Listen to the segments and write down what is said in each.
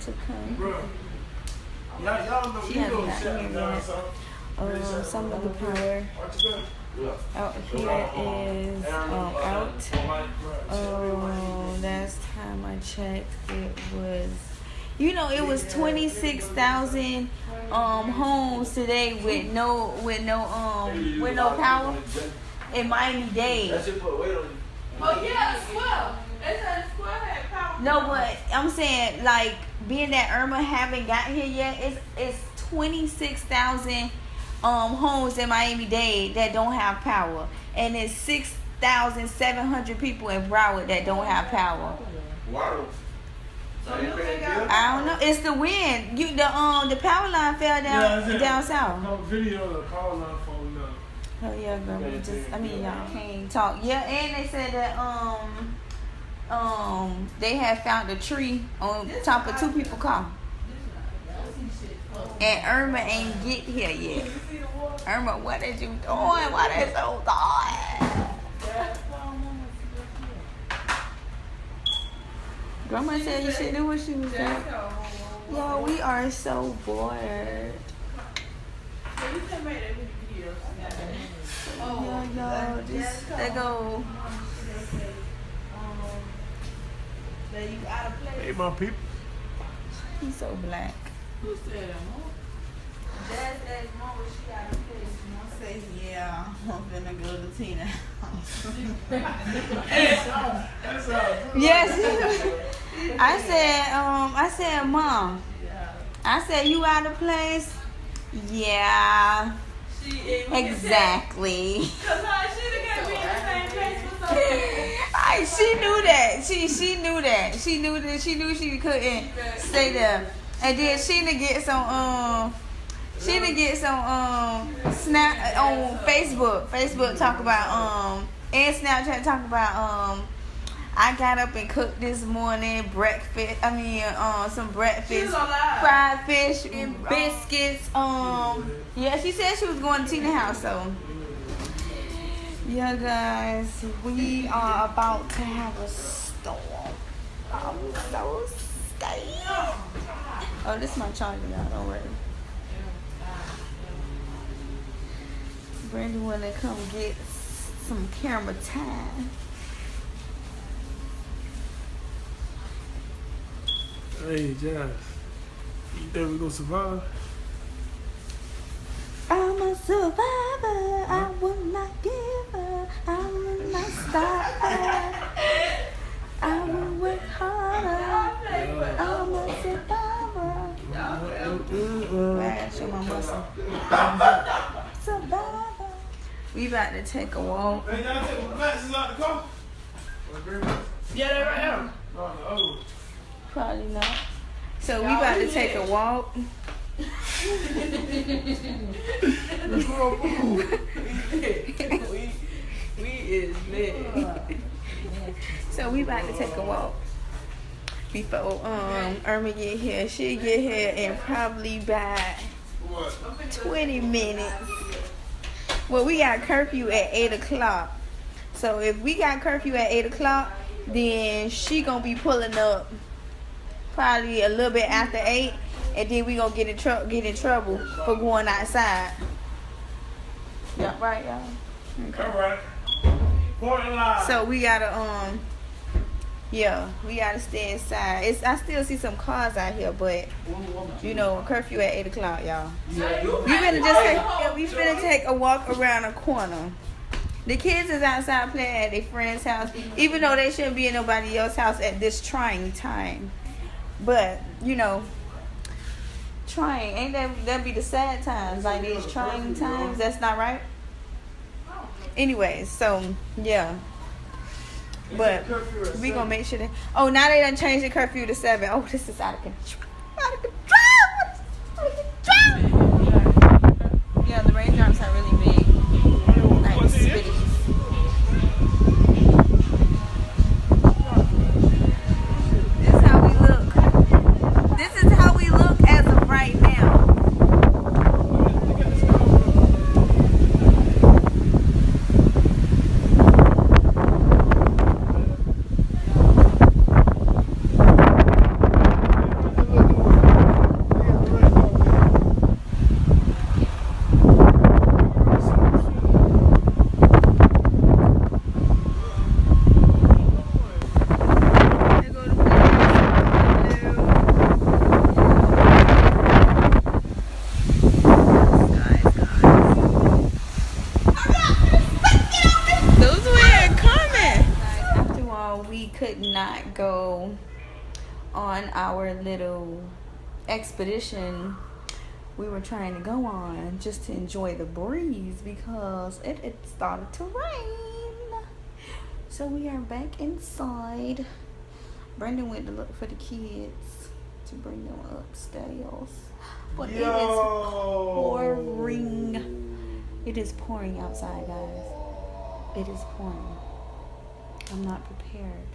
to come. She has not here yet. Some of the power out here is out. Last time I checked, it was, it was 26,000 homes today with no power in Miami-Dade. Oh yeah, Square. They said Square had power. No, but I'm saying, like, being that Irma haven't got here yet, it's 26,000 homes in Miami-Dade that don't have power, and it's 6,700 people in Broward that don't have power. Wow. So you think I don't know. It's the wind. The power line fell down south. No video of the power line falling down. Oh yeah, girl. Y'all can't talk. Yeah, and they said that they had found a tree on top of 2 people's car. And Irma ain't get here yet. Irma, what is you doing? What is so dark? Grandma said you should do what she was doing. Yo, we are so bored. So you can make that video. Yo, they go. That you out of place. Hey, my people. He's so black. Who said that? Jazz asked Mom was she out of place. Mom says, yeah, I'm finna go to Tina's house. Yes. I said, Mom. I said, you out of place? Yeah. Exactly. Because she can't be in the same place for so long. She knew that. She knew that. She knew she couldn't stay there. And then Sheena get some snap on Facebook. Facebook talk about and Snapchat talk about I got up and cooked this morning breakfast. Some breakfast, fried fish, and biscuits. Yeah, she said she was going to Tina's house. So yeah, guys, we are about to have a storm. I'm so scared. Oh, this is my charger, y'all. Don't worry. Brandon wanna come get some camera time. Hey, Jazz. You think we gonna survive? I'm a survivor. I will not give up. I will not stop. I will work harder. I'm a survivor. I gotta show my muscle. Survivor. We about to take a walk. Hey, y'all take my glasses out the car? Yeah, they're right here. No, the other one. Probably not. So we about to take a walk. we is lit. So we about to take a walk before Irma get here. She'll get here in probably by 20 minutes. Well, we got curfew at 8 o'clock. So if we got curfew at 8 o'clock, then she gonna be pulling up probably a little bit after 8, and then we gonna get in trouble for going outside. Yeah, right, y'all. Okay. All right. So we gotta we gotta stay inside. I still see some cars out here, but curfew at 8 o'clock, y'all. We finna take a walk around a corner. The kids is outside playing at their friend's house, even though they shouldn't be in nobody else's house at this trying time. But trying, ain't that be the sad times, like these trying times? That's not right. Anyways, so yeah. But we gonna make sure that. Oh, now they done changed the curfew to 7. Oh, this is out of control. Out of control. Yeah, the raindrops are really big. Like spitty. This is how we look. This is how we look as of right now. not go on our little expedition we were trying to go on just to enjoy the breeze because it started to rain. So we are back inside. Brendan went to look for the kids to bring them upstairs. But it is pouring. It is pouring outside, guys. It is pouring. I'm not prepared.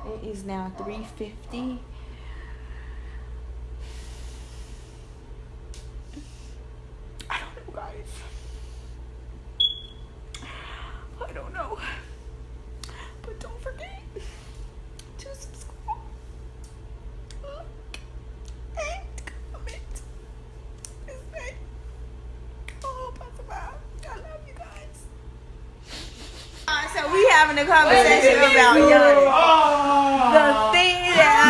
It is now 3:50. I don't know, guys. I don't know. But don't forget to subscribe, like, and comment. Oh, I love you guys. So we having a conversation about yawning. The thing that I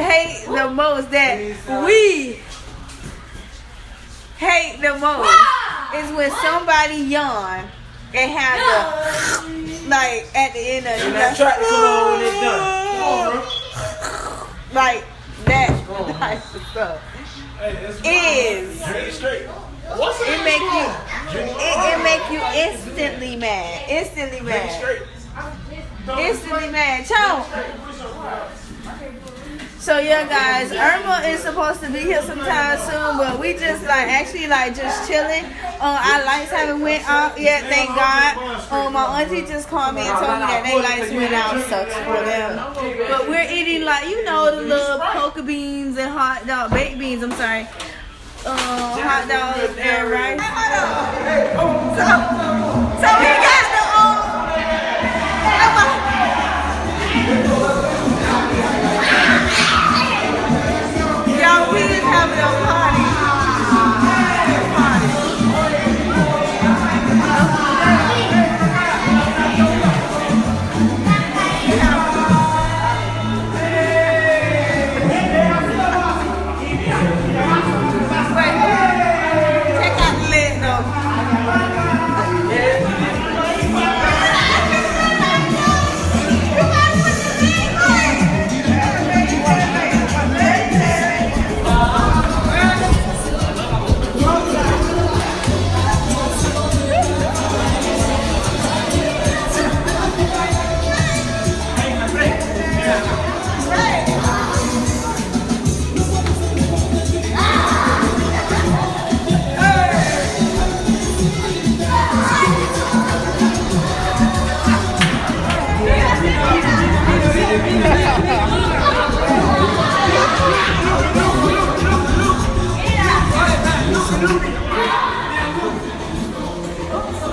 hate the most, that we hate the most, is when somebody yawn and have the like at the end of it. Like that type of stuff. It make you instantly mad. Instantly mad. Chone. So yeah, guys, Irma is supposed to be here sometime soon, but we just just chilling. Our lights haven't went out yet, thank God. My auntie just called me and told me that their lights went out. Sucks for them. But we're eating the little poker beans and baked beans. I'm sorry. Hot dogs and rice. So we got the y'all, we just having a party. Check out the lid though.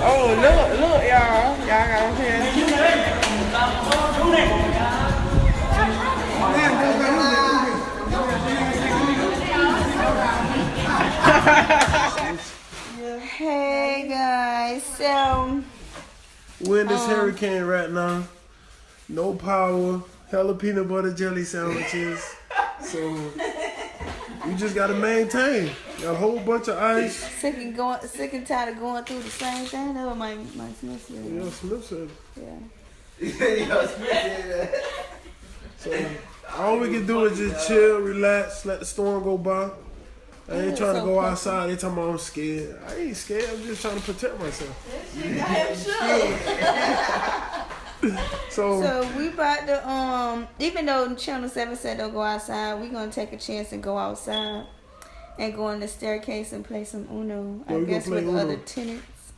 Oh, look, y'all. Y'all got them here. Hey, guys. So, we're in this hurricane right now. No power. Hella peanut butter jelly sandwiches. So, you just got to maintain. Got a whole bunch of ice. Sick and tired of going through the same thing. That was my Smith said. Yeah, Smith said. Yeah. So all we can do is just chill, relax, let the storm go by. I ain't trying to go outside. They talking about I'm scared. I ain't scared. I'm just trying to protect myself. I am sure. So we about to even though Channel 7 said don't go outside, we gonna take a chance and go outside. And go on the staircase and play some Uno, I guess, with the other tenants.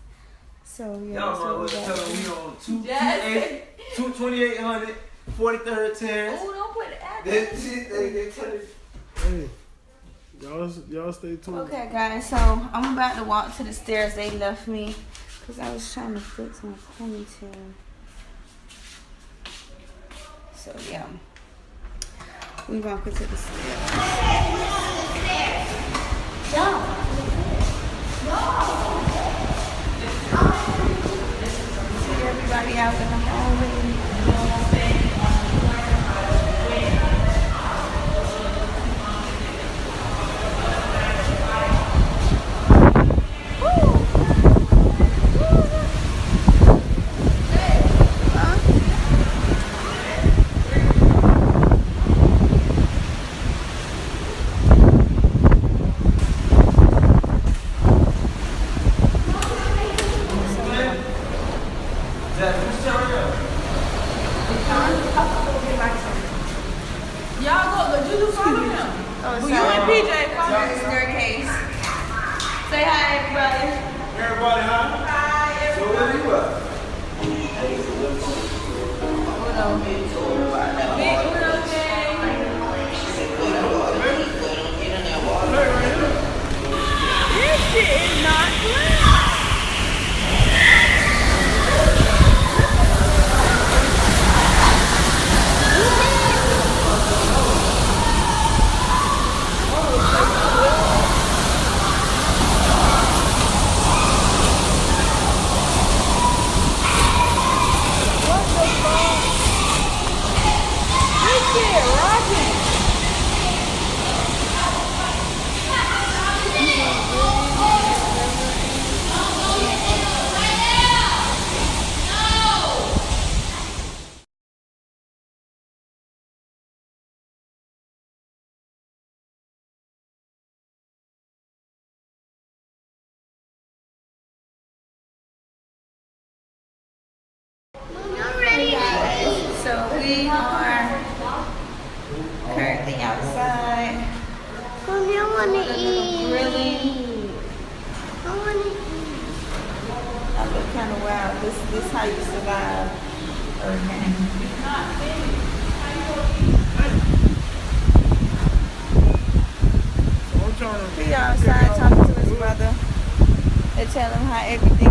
So, yeah. Y'all was telling me on 2800, 43rd terrace. Oh, don't put the address. Hey, y'all stay tuned. Okay, guys, so I'm about to walk to the stairs. They left me because I was trying to fix my ponytail. So, yeah. We walking to the stairs. No. See everybody out in the hallway. Oh, You and PJ, follow the staircase. Say hi, everybody. Everybody, huh? Hi, So where you at? This shit is not loud. What the fuck? This shit rocking. Hey guys, so we are currently outside. Mommy, I wanna eat. Grilling. I wanna eat. I look kind of wild. This how you survive hurricane. I'm trying to. He outside talking to his brother. They tell him how everything